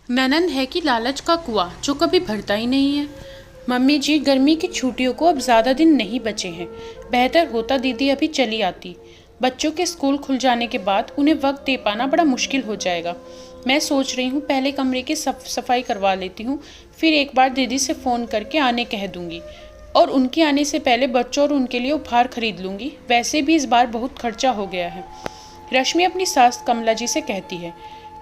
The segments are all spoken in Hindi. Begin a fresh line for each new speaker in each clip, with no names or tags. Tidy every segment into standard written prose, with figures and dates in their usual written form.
ननंद है कि लालच का कुआं जो कभी भरता ही नहीं है। मम्मी जी, गर्मी की छुट्टियों को अब ज़्यादा दिन नहीं बचे हैं। बेहतर होता दीदी अभी चली आती। बच्चों के स्कूल खुल जाने के बाद उन्हें वक्त दे पाना बड़ा मुश्किल हो जाएगा। मैं सोच रही हूँ पहले कमरे की सफाई करवा लेती हूँ, फिर एक बार दीदी से फ़ोन करके आने कह दूँगी और उनके आने से पहले बच्चों और उनके लिए उपहार खरीद लूँगी। वैसे भी इस बार बहुत खर्चा हो गया है। रश्मि अपनी सास कमला जी से कहती है।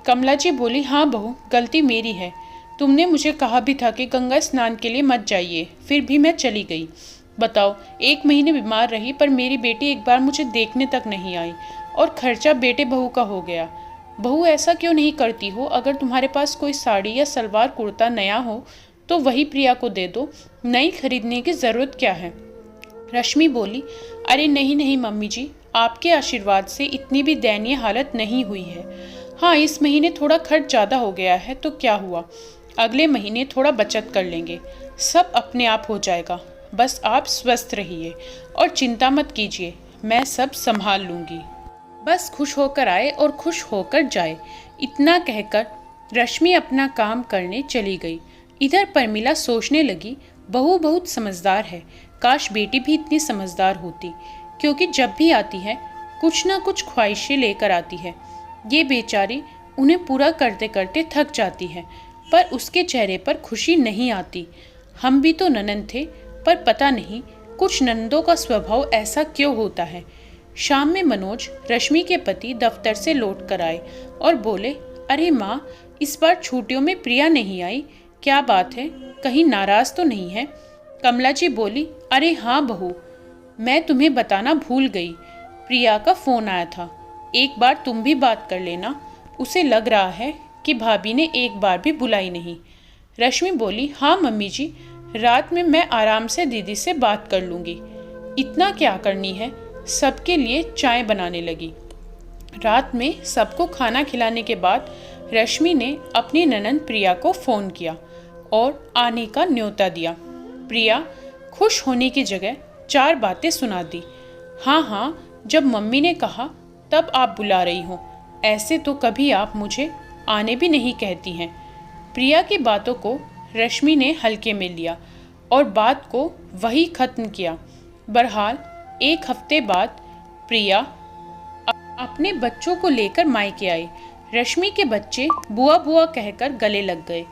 कमला जी बोली, हाँ बहू, गलती मेरी है। तुमने मुझे कहा भी था कि गंगा स्नान के लिए मत जाइए, फिर भी मैं चली गई। बताओ, 1 महीने बीमार रही पर मेरी बेटी एक बार मुझे देखने तक नहीं आई और खर्चा बेटे बहू का हो गया। बहू, ऐसा क्यों नहीं करती हो? अगर तुम्हारे पास कोई साड़ी या सलवार कुर्ता नया हो तो वही प्रिया को दे दो, नई खरीदने की ज़रूरत क्या है? रश्मि बोली, अरे नहीं नहीं मम्मी जी, आपके आशीर्वाद से इतनी भी दयनीय हालत नहीं हुई है। हाँ, इस महीने थोड़ा खर्च ज़्यादा हो गया है तो क्या हुआ, अगले महीने थोड़ा बचत कर लेंगे, सब अपने आप हो जाएगा। बस आप स्वस्थ रहिए और चिंता मत कीजिए, मैं सब संभाल लूँगी। बस खुश होकर आए और खुश होकर जाए। इतना कहकर रश्मि अपना काम करने चली गई। इधर परमिला सोचने लगी, बहू बहुत समझदार है, काश बेटी भी इतनी समझदार होती, क्योंकि जब भी आती है कुछ ना कुछ ख्वाहिशें लेकर आती है। ये बेचारी उन्हें पूरा करते करते थक जाती है, पर उसके चेहरे पर खुशी नहीं आती। हम भी तो ननंद थे, पर पता नहीं कुछ ननदों का स्वभाव ऐसा क्यों होता है। शाम में मनोज, रश्मि के पति, दफ्तर से लौट कर आए और बोले, अरे माँ, इस बार छुट्टियों में प्रिया नहीं आई, क्या बात है, कहीं नाराज तो नहीं है? कमला जी बोली, अरे हाँ बहू, मैं तुम्हें बताना भूल गई, प्रिया का फ़ोन आया था, एक बार तुम भी बात कर लेना, उसे लग रहा है कि भाभी ने एक बार भी बुलाई नहीं। रश्मि बोली, हाँ मम्मी जी, रात में मैं आराम से दीदी से बात कर लूँगी। इतना क्या करनी है? सबके लिए चाय बनाने लगी। रात में सबको खाना खिलाने के बाद रश्मि ने अपनी ननंद प्रिया को फ़ोन किया और आने का न्योता दिया। प्रिया खुश होने की जगह 4 बातें सुना दी। हाँ हाँ, जब मम्मी ने कहा तब आप बुला रही हो, ऐसे तो कभी आप मुझे आने भी नहीं कहती हैं। प्रिया की बातों को रश्मि ने हल्के में लिया और बात को वही ख़त्म किया। बहरहाल 1 हफ्ते बाद प्रिया अपने बच्चों को लेकर मायके आई। रश्मि के बच्चे बुआ बुआ कहकर गले लग गए।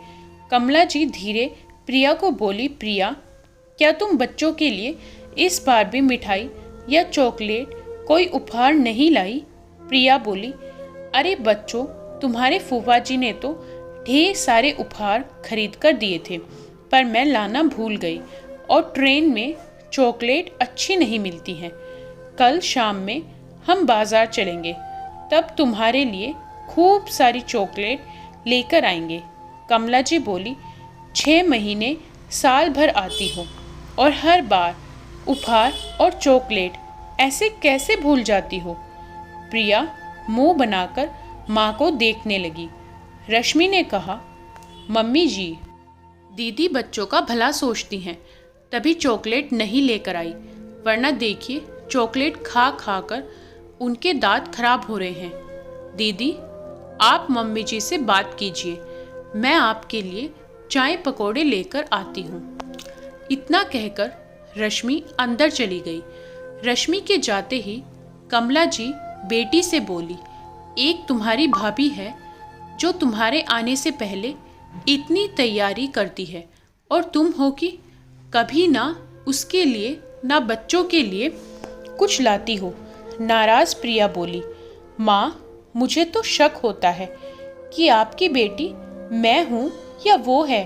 कमला जी धीरे प्रिया को बोली, प्रिया, क्या तुम बच्चों के लिए इस बार भी मिठाई या चॉकलेट कोई उपहार नहीं लाई? प्रिया बोली, अरे बच्चों, तुम्हारे फूफा जी ने तो ढेर सारे उपहार खरीद कर दिए थे, पर मैं लाना भूल गई और ट्रेन में चॉकलेट अच्छी नहीं मिलती हैं। कल शाम में हम बाज़ार चलेंगे, तब तुम्हारे लिए खूब सारी चॉकलेट लेकर आएंगे। कमला जी बोली, 6 महीने साल भर आती हो और हर बार उपहार और चॉकलेट, ऐसे कैसे भूल जाती हो? प्रिया मुंह बनाकर माँ को देखने लगी। रश्मि ने कहा, मम्मी जी, दीदी बच्चों का भला सोचती हैं, तभी चॉकलेट नहीं लेकर आई, वरना देखिए चॉकलेट खा खा कर उनके दांत खराब हो रहे हैं। दीदी, आप मम्मी जी से बात कीजिए, मैं आपके लिए चाय पकौड़े लेकर आती हूँ। इतना कहकर रश्मि अंदर चली गई। रश्मि के जाते ही कमला जी बेटी से बोली, एक तुम्हारी भाभी है जो तुम्हारे आने से पहले इतनी तैयारी करती है और तुम हो कि कभी ना उसके लिए ना बच्चों के लिए कुछ लाती हो। नाराज प्रिया बोली, माँ, मुझे तो शक होता है कि आपकी बेटी मैं हूँ या वो है।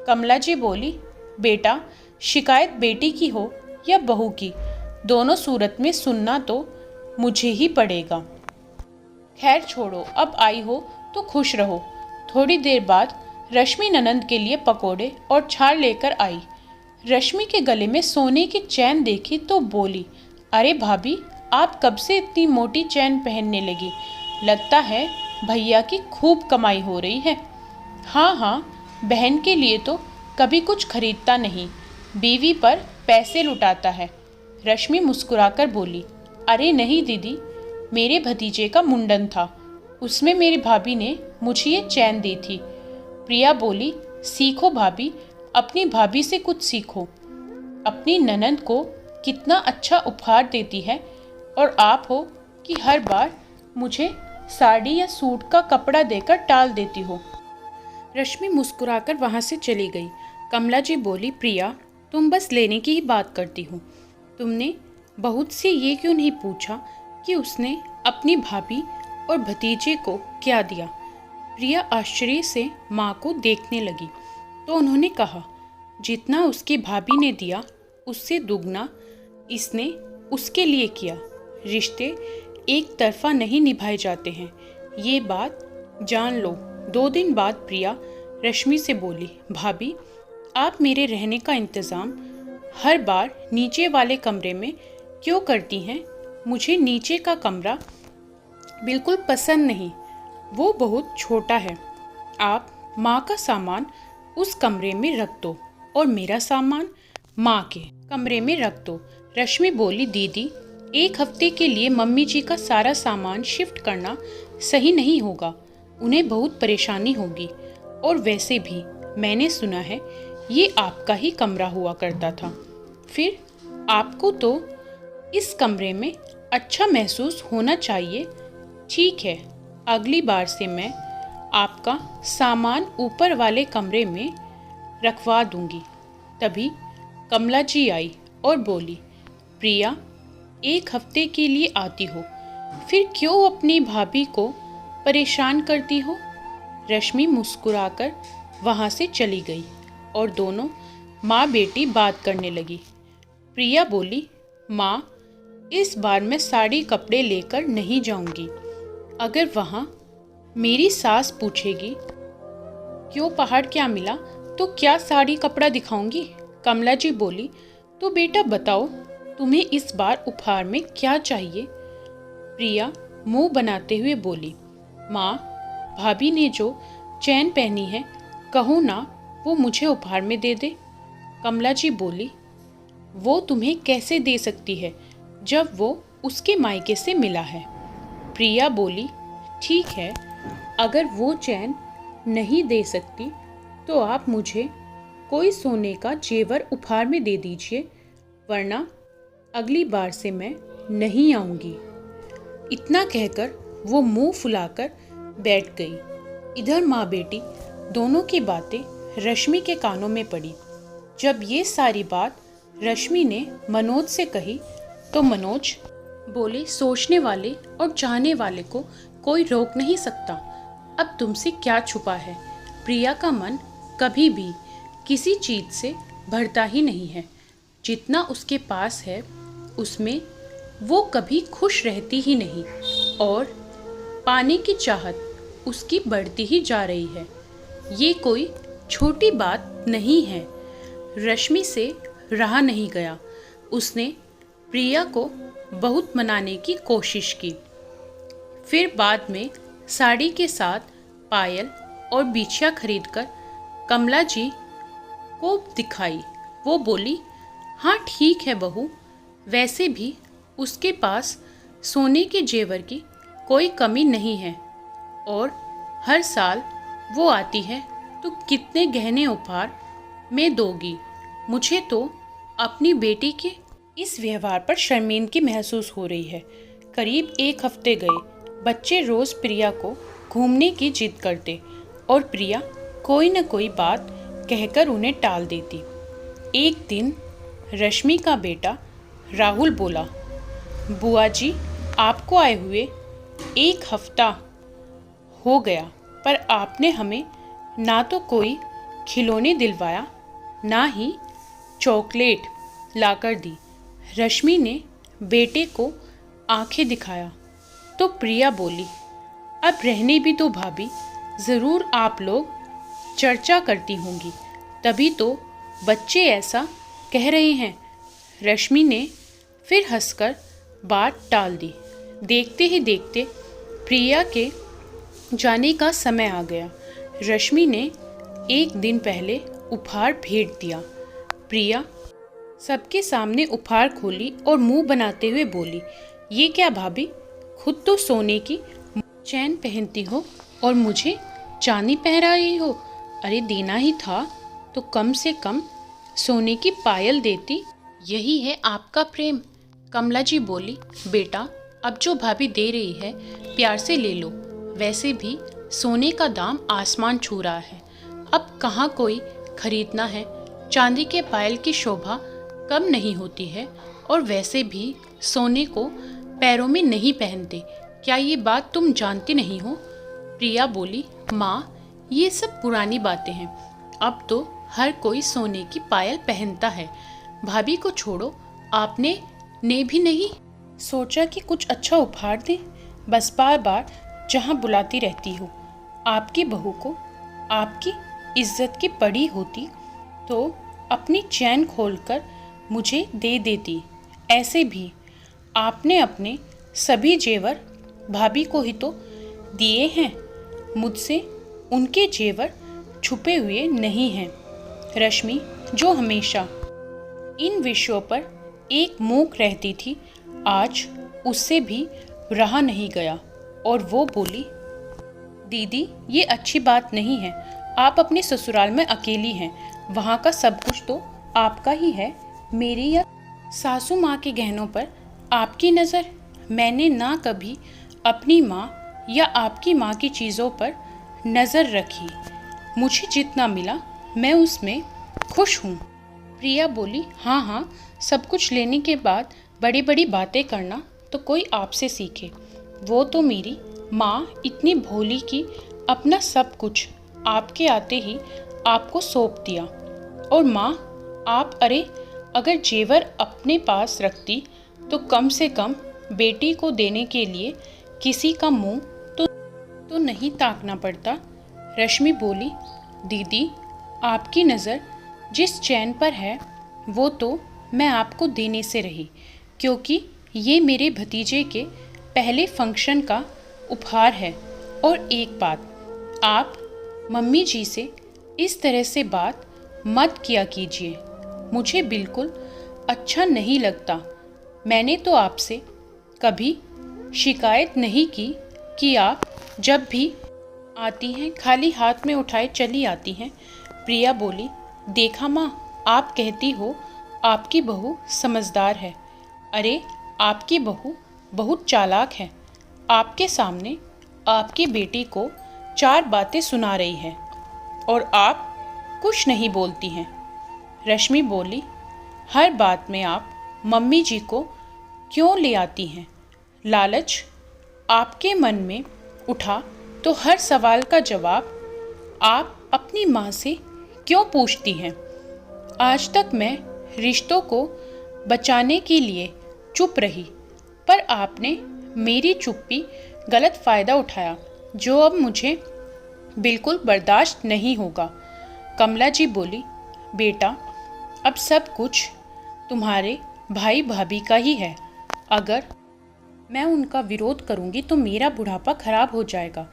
कमला जी बोली, बेटा, शिकायत बेटी की हो या बहू की, दोनों सूरत में सुनना तो मुझे ही पड़ेगा। खैर छोड़ो, अब आई हो तो खुश रहो। थोड़ी देर बाद रश्मि ननंद के लिए पकोड़े और छाछ लेकर आई। रश्मि के गले में सोने की चैन देखी तो बोली, अरे भाभी, आप कब से इतनी मोटी चैन पहनने लगी? लगता है भैया की खूब कमाई हो रही है। हाँ हाँ, बहन के लिए तो कभी कुछ खरीदता नहीं, बीवी पर पैसे लुटाता है। रश्मि मुस्कुराकर बोली, अरे नहीं दीदी, मेरे भतीजे का मुंडन था, उसमें मेरी भाभी ने मुझे ये चैन दी थी। प्रिया बोली, सीखो भाभी, अपनी भाभी से कुछ सीखो। अपनी ननंद को कितना अच्छा उपहार देती है और आप हो कि हर बार मुझे साड़ी या सूट का कपड़ा देकर टाल देती हो। रश्मि मुस्कुराकर वहाँ से चली गई। कमला जी बोली, प्रिया, तुम बस लेने की ही बात करती हो। तुमने बहुत से ये क्यों नहीं पूछा कि उसने अपनी भाभी और भतीजे को क्या दिया। प्रिया आश्चर्य से माँ को देखने लगी तो उन्होंने कहा, जितना उसकी भाभी ने दिया उससे दुगना इसने उसके लिए किया। रिश्ते एक तरफा नहीं निभाए जाते हैं, ये बात जान लो। 2 दिन बाद प्रिया रश्मि से बोली, भाभी, आप मेरे रहने का इंतज़ाम हर बार नीचे वाले कमरे में क्यों करती हैं? मुझे नीचे का कमरा बिल्कुल पसंद नहीं, वो बहुत छोटा है। आप माँ का सामान उस कमरे में रख दो और मेरा सामान माँ के कमरे में रख दो। रश्मि बोली, दीदी, 1 हफ्ते के लिए मम्मी जी का सारा सामान शिफ्ट करना सही नहीं होगा, उन्हें बहुत परेशानी होगी। और वैसे भी मैंने सुना है ये आपका ही कमरा हुआ करता था, फिर आपको तो इस कमरे में अच्छा महसूस होना चाहिए। ठीक है, अगली बार से मैं आपका सामान ऊपर वाले कमरे में रखवा दूंगी। तभी कमला जी आई और बोली, प्रिया, 1 हफ्ते के लिए आती हो, फिर क्यों अपनी भाभी को परेशान करती हो? रश्मि मुस्कुराकर वहाँ से चली गई और दोनों माँ बेटी बात करने लगी। प्रिया बोली, माँ, इस बार मैं साड़ी कपड़े लेकर नहीं जाऊंगी। अगर वहाँ मेरी सास पूछेगी क्यों पहाड़ क्या मिला, तो क्या साड़ी कपड़ा दिखाऊंगी? कमला जी बोली, तो बेटा बताओ, तुम्हें इस बार उपहार में क्या चाहिए? प्रिया मुंह बनाते हुए बोली, माँ, भाभी ने जो चैन पहनी है, कहो ना वो मुझे उपहार में दे दे। कमला जी बोली, वो तुम्हें कैसे दे सकती है जब वो उसके मायके से मिला है। प्रिया बोली, ठीक है, अगर वो चैन नहीं दे सकती तो आप मुझे कोई सोने का जेवर उपहार में दे दीजिए, वरना अगली बार से मैं नहीं आऊँगी। इतना कहकर वो मुंह फुलाकर बैठ गई। इधर माँ बेटी दोनों की बातें रश्मि के कानों में पड़ी। जब ये सारी बात रश्मि ने मनोज से कही तो मनोज बोले, सोचने वाले और चाहने वाले को कोई रोक नहीं सकता। अब तुमसे क्या छुपा है? प्रिया का मन कभी भी किसी चीज़ से भरता ही नहीं है। जितना उसके पास है उसमें वो कभी खुश रहती ही नहीं और पाने की चाहत उसकी बढ़ती ही जा रही है। ये कोई छोटी बात नहीं है। रश्मि से रहा नहीं गया। उसने प्रिया को बहुत मनाने की कोशिश की। फिर बाद में साड़ी के साथ पायल और बिछिया खरीदकर कमला जी को दिखाई। वो बोली, हाँ ठीक है बहू, वैसे भी उसके पास सोने के जेवर की कोई कमी नहीं है और हर साल वो आती है तो कितने गहने उपहार में दोगी। मुझे तो अपनी बेटी के इस व्यवहार पर शर्मिंदगी महसूस हो रही है। करीब 1 हफ्ते गए। बच्चे रोज़ प्रिया को घूमने की जिद करते और प्रिया कोई न कोई बात कहकर उन्हें टाल देती। एक दिन रश्मि का बेटा राहुल बोला, बुआ जी, आपको आए हुए 1 हफ्ता हो गया, पर आपने हमें ना तो कोई खिलौने दिलवाया, ना ही चॉकलेट लाकर दी। रश्मि ने बेटे को आंखें दिखाया तो प्रिया बोली, अब रहने भी तो भाभी, ज़रूर आप लोग चर्चा करती होंगी, तभी तो बच्चे ऐसा कह रहे हैं। रश्मि ने फिर हंसकर बात टाल दी। देखते ही देखते प्रिया के जाने का समय आ गया। रश्मि ने 1 दिन पहले उपहार भेंट दिया। प्रिया सबके सामने उपहार खोली और मुंह बनाते हुए बोली, ये क्या भाभी, खुद तो सोने की चैन पहनती हो और मुझे चांदी पहना रही हो। अरे देना ही था तो कम से कम सोने की पायल देती। यही है आपका प्रेम। कमला जी बोली, बेटा अब जो भाभी दे रही है प्यार से ले लो। वैसे भी सोने का दाम आसमान छू रहा है, अब कहाँ कोई खरीदना है। चांदी के पायल की शोभा कम नहीं होती है, और वैसे भी सोने को पैरों में नहीं पहनते। क्या ये बात तुम जानती नहीं हो? प्रिया बोली, माँ ये सब पुरानी बातें हैं, अब तो हर कोई सोने की पायल पहनता है। भाभी को छोड़ो, आपने ने भी नहीं सोचा कि कुछ अच्छा उपहार दें? बस बार बार जहाँ बुलाती रहती हो। आपकी बहू को आपकी इज्जत की पड़ी होती तो अपनी चैन खोलकर मुझे दे देती। ऐसे भी आपने अपने सभी जेवर भाभी को ही तो दिए हैं, मुझसे उनके जेवर छुपे हुए नहीं हैं। रश्मि, जो हमेशा इन विषयों पर एक मूक रहती थी, आज उससे भी रहा नहीं गया और वो बोली, दीदी ये अच्छी बात नहीं है। आप अपने ससुराल में अकेली हैं, वहाँ का सब कुछ तो आपका ही है। मेरी या सासू माँ के गहनों पर आपकी नज़र? मैंने ना कभी अपनी माँ या आपकी माँ की चीज़ों पर नज़र रखी। मुझे जितना मिला मैं उसमें खुश हूँ। प्रिया बोली, हाँ हाँ, सब कुछ लेने के बाद बड़ी बड़ी बातें करना तो कोई आपसे सीखे। वो तो मेरी माँ इतनी भोली कि अपना सब कुछ आपके आते ही आपको सौंप दिया। और माँ आप, अरे अगर जेवर अपने पास रखती तो कम से कम बेटी को देने के लिए किसी का मुंह तो नहीं ताकना पड़ता। रश्मि बोली, दीदी आपकी नज़र जिस चैन पर है वो तो मैं आपको देने से रही, क्योंकि ये मेरे भतीजे के पहले फंक्शन का उपहार है। और एक बात, आप मम्मी जी से इस तरह से बात मत किया कीजिए, मुझे बिल्कुल अच्छा नहीं लगता। मैंने तो आपसे कभी शिकायत नहीं की कि आप जब भी आती हैं खाली हाथ में उठाए चली आती हैं। प्रिया बोली, देखा माँ, आप कहती हो आपकी बहू समझदार है। अरे आपकी बहू बहुत चालाक है। आपके सामने आपकी बेटी को 4 बातें सुना रही है और आप कुछ नहीं बोलती हैं। रश्मि बोली, हर बात में आप मम्मी जी को क्यों ले आती हैं? लालच आपके मन में उठा तो हर सवाल का जवाब आप अपनी माँ से क्यों पूछती हैं? आज तक मैं रिश्तों को बचाने के लिए चुप रही, पर आपने मेरी चुप्पी गलत फ़ायदा उठाया, जो अब मुझे बिल्कुल बर्दाश्त नहीं होगा। कमला जी बोली, बेटा अब सब कुछ तुम्हारे भाई भाभी का ही है। अगर मैं उनका विरोध करूंगी तो मेरा बुढ़ापा खराब हो जाएगा।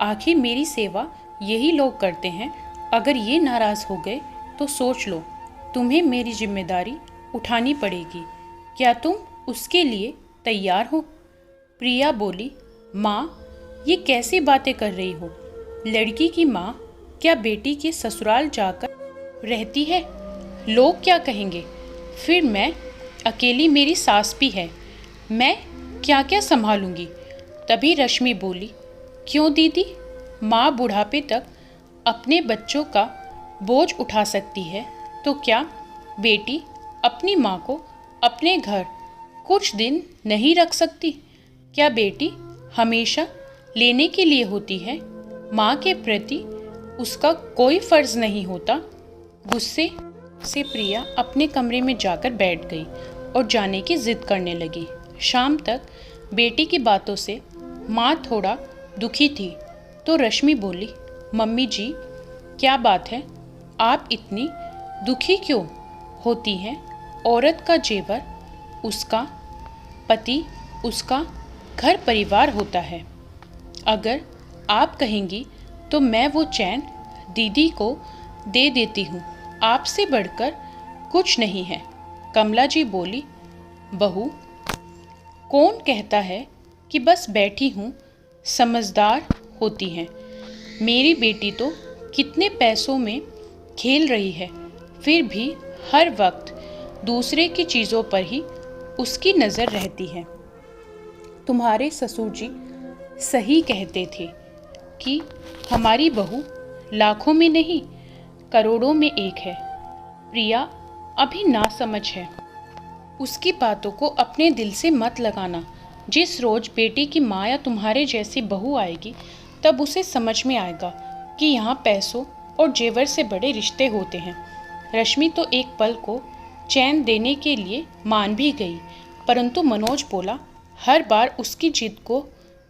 आखिर मेरी सेवा यही लोग करते हैं। अगर ये नाराज़ हो गए तो सोच लो, तुम्हें मेरी जिम्मेदारी उठानी पड़ेगी। क्या तुम उसके लिए तैयार हो? प्रिया बोली, माँ ये कैसी बातें कर रही हो? लड़की की माँ क्या बेटी के ससुराल जाकर रहती है? लोग क्या कहेंगे? फिर मैं अकेली, मेरी सास भी है, मैं क्या क्या संभालूंगी? तभी रश्मि बोली, क्यों दीदी, माँ बुढ़ापे तक अपने बच्चों का बोझ उठा सकती है, तो क्या बेटी अपनी माँ को अपने घर कुछ दिन नहीं रख सकती? क्या बेटी हमेशा लेने के लिए होती है? माँ के प्रति उसका कोई फर्ज नहीं होता? गुस्से से प्रिया अपने कमरे में जाकर बैठ गई और जाने की जिद करने लगी। शाम तक बेटी की बातों से माँ थोड़ा दुखी थी, तो रश्मि बोली, मम्मी जी क्या बात है, आप इतनी दुखी क्यों होती हैं? औरत का जेवर उसका पति, उसका घर परिवार होता है। अगर आप कहेंगी तो मैं वो चैन दीदी को दे देती हूँ, आपसे बढ़कर कुछ नहीं है। कमला जी बोली, बहू कौन कहता है कि बस बैठी हूँ समझदार होती हैं? मेरी बेटी तो कितने पैसों में खेल रही है, फिर भी हर वक्त दूसरे की चीज़ों पर ही उसकी नज़र रहती है। तुम्हारे ससुर जी सही कहते थे कि हमारी बहू लाखों में नहीं करोड़ों में एक है। प्रिया अभी नासमझ है, उसकी बातों को अपने दिल से मत लगाना। जिस रोज बेटी की माँ या तुम्हारे जैसी बहू आएगी तब उसे समझ में आएगा कि यहाँ पैसों और जेवर से बड़े रिश्ते होते हैं। रश्मि तो एक पल को चैन देने के लिए मान भी गई, परंतु मनोज बोला, हर बार उसकी जिद को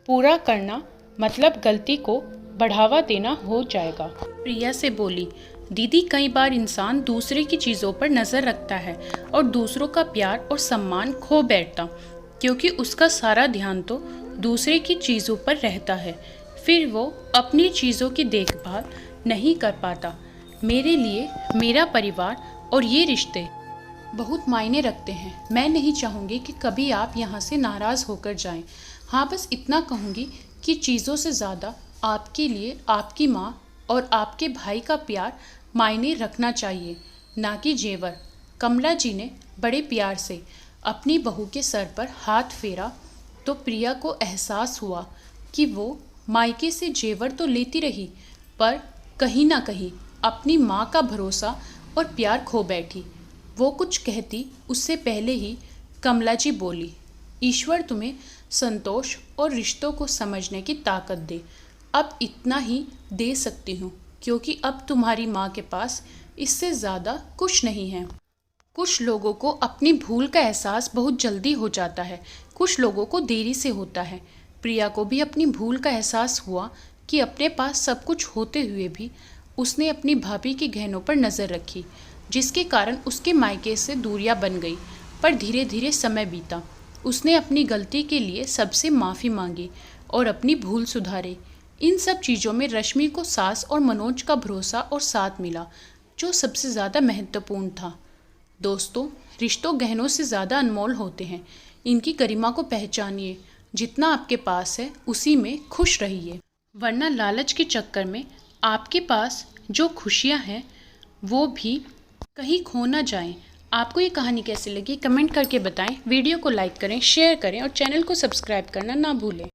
पूरा करना मतलब गलती को बढ़ावा देना हो जाएगा। प्रिया से बोली, दीदी कई बार इंसान दूसरे की चीज़ों पर नज़र रखता है और दूसरों का प्यार और सम्मान खो बैठता, क्योंकि उसका सारा ध्यान तो दूसरे की चीज़ों पर रहता है, फिर वो अपनी चीज़ों की देखभाल नहीं कर पाता। मेरे लिए मेरा परिवार और ये रिश्ते बहुत मायने रखते हैं। मैं नहीं चाहूँगी कि कभी आप यहाँ से नाराज़ होकर जाएं। हाँ, बस इतना कहूँगी कि चीज़ों से ज़्यादा आपके लिए आपकी माँ और आपके भाई का प्यार मायने रखना चाहिए, ना कि जेवर। कमला जी ने बड़े प्यार से अपनी बहू के सर पर हाथ फेरा तो प्रिया को एहसास हुआ कि वो मायके से जेवर तो लेती रही, पर कहीं ना कहीं अपनी माँ का भरोसा और प्यार खो बैठी। वो कुछ कहती उससे पहले ही कमला जी बोली, ईश्वर तुम्हें संतोष और रिश्तों को समझने की ताकत दे। अब इतना ही दे सकती हूँ, क्योंकि अब तुम्हारी माँ के पास इससे ज़्यादा कुछ नहीं है। कुछ लोगों को अपनी भूल का एहसास बहुत जल्दी हो जाता है, कुछ लोगों को देरी से होता है। प्रिया को भी अपनी भूल का एहसास हुआ कि अपने पास सब कुछ होते हुए भी उसने अपनी भाभी के गहनों पर नज़र रखी, जिसके कारण उसके मायके से दूरियां बन गई। पर धीरे धीरे समय बीता, उसने अपनी गलती के लिए सबसे माफ़ी मांगी और अपनी भूल सुधारी। इन सब चीज़ों में रश्मि को सास और मनोज का भरोसा और साथ मिला, जो सबसे ज़्यादा महत्वपूर्ण था। दोस्तों, रिश्तों गहनों से ज़्यादा अनमोल होते हैं। इनकी गरिमा को पहचानिए, जितना आपके पास है उसी में खुश रहिए, वरना लालच के चक्कर में आपके पास जो खुशियाँ हैं वो भी कहीं खो ना जाएं। आपको ये कहानी कैसी लगी कमेंट करके बताएं। वीडियो को लाइक करें, शेयर करें और चैनल को सब्सक्राइब करना ना भूलें।